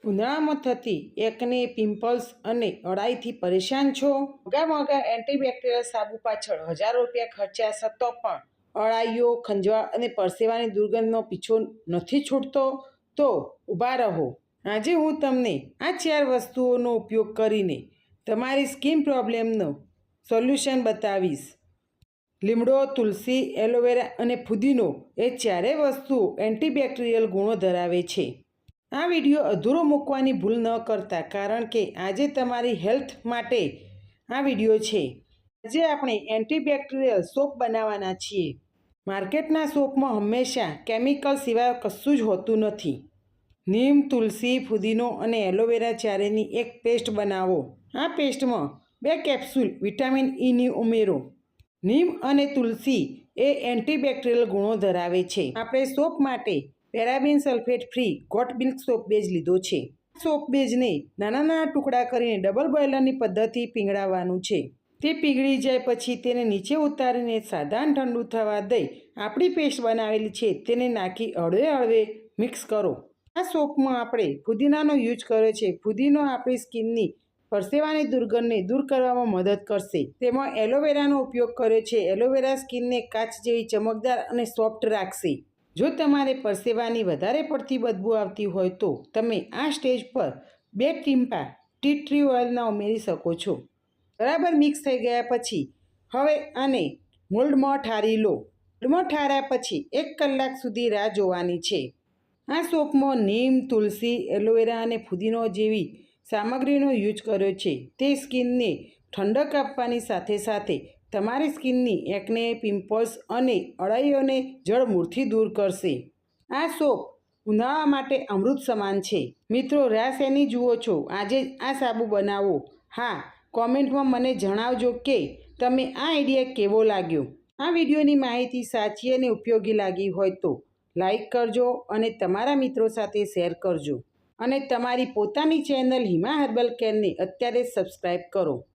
ઉનાળામાં થતી એકને, પિમ્પલ્સ અને અળાઈથી પરેશાન છો? મોંઘા એન્ટીબેક્ટેરિયલ સાબુ પાછળ હજારો રૂપિયા ખર્ચ્યા છતાં પણ અળાઈઓ, ખંજવાળ અને પરસેવાની દુર્ગંધનો પીછો નથી છૂટતો? તો ઊભા રહો. આજે હું તમને આ 4 વસ્તુઓનો ઉપયોગ કરીને તમારી સ્કિન પ્રોબ્લેમનો સોલ્યુશન બતાવીશ. લીમડો, તુલસી, એલોવેરા અને ફુદીનો એ ચારેય વસ્તુઓ એન્ટીબેક્ટેરિયલ ગુણો ધરાવે છે. આ વિડીયો અધૂરો મૂકવાની ભૂલ ન કરતા, કારણ કે આજે તમારી હેલ્થ માટે આ વિડીયો છે. આજે આપણે એન્ટીબેક્ટેરિયલ સોપ બનાવવાના છીએ. માર્કેટના સોપમાં હંમેશા કેમિકલ સિવાય કશું જ હોતું નથી. નીમ, તુલસી, ફુદીનો અને એલોવેરા ચારેયની એક પેસ્ટ બનાવો. આ પેસ્ટમાં 2 કેપ્સ્યુલ વિટામિન ઇની ઉમેરો. નીમ અને તુલસી એ એન્ટીબેક્ટેરિયલ ગુણો ધરાવે છે. આપણે સોપ માટે paraben sulphate free goat milk soap base લીધો છે. આ સોપ બેઝને નાના નાના ટુકડા કરીને ડબલ બોઇલરની પદ્ધતિ પીંગળાવવાનું છે. તે પીગળી જાય પછી તેને નીચે ઉતારીને સાધારણ ઠંડુ થવા દઈ આપણી પેસ્ટ બનાવેલી છે તેને નાખી હળવે હળવે મિક્સ કરો. આ સોપમાં આપણે ફુદીનાનો યુઝ કર્યો છે. ફુદીનો આપણી સ્કિનની પરસેવાની દુર્ગંધને દૂર કરવામાં મદદ કરશે. તેમાં એલોવેરાનો ઉપયોગ કર્યો છે. એલોવેરા સ્કિનને કાચ જેવી ચમકદાર અને સોફ્ટ રાખશે. જો તમારે પરસેવાની વધારે પડતી બદબૂ આવતી હોય તો તમે આ સ્ટેજ પર 2 ટીમ્પા ટી ટ્રી ઓઇલના ઉમેરી શકો છો. બરાબર મિક્સ થઈ ગયા પછી હવે આને મોલ્ડમાં ઠારી લો. મોલ્ડમાં ઠાર્યા પછી 1 કલાક સુધી રાહ જોવાની છે. આ સોપમાં નીમ, તુલસી, એલોવેરા અને ફુદીનો જેવી સામગ્રીનો યુઝ કર્યો છે. તે સ્કિનને ઠંડક આપવાની સાથે સાથે તમારી સ્કિનની એકને, પિમ્પલ્સ અને અળાઈઓને જડમૂળથી દૂર કરશે. આ સોપ ઉનાળા માટે અમૃત સમાન છે. મિત્રો, રાહ શેની જુઓ છો? આજે જ આ સાબુ બનાવો. હા, કોમેન્ટમાં મને જણાવજો કે તમે આ આઈડિયા કેવો લાગ્યો. આ વિડીયોની માહિતી સાચી અને ઉપયોગી લાગી હોય તો લાઈક કરજો અને તમારા મિત્રો સાથે શેર કરજો. અને તમારી પોતાની ચેનલ હિમા હર્બલ કેરને અત્યારે સબસ્ક્રાઈબ કરો.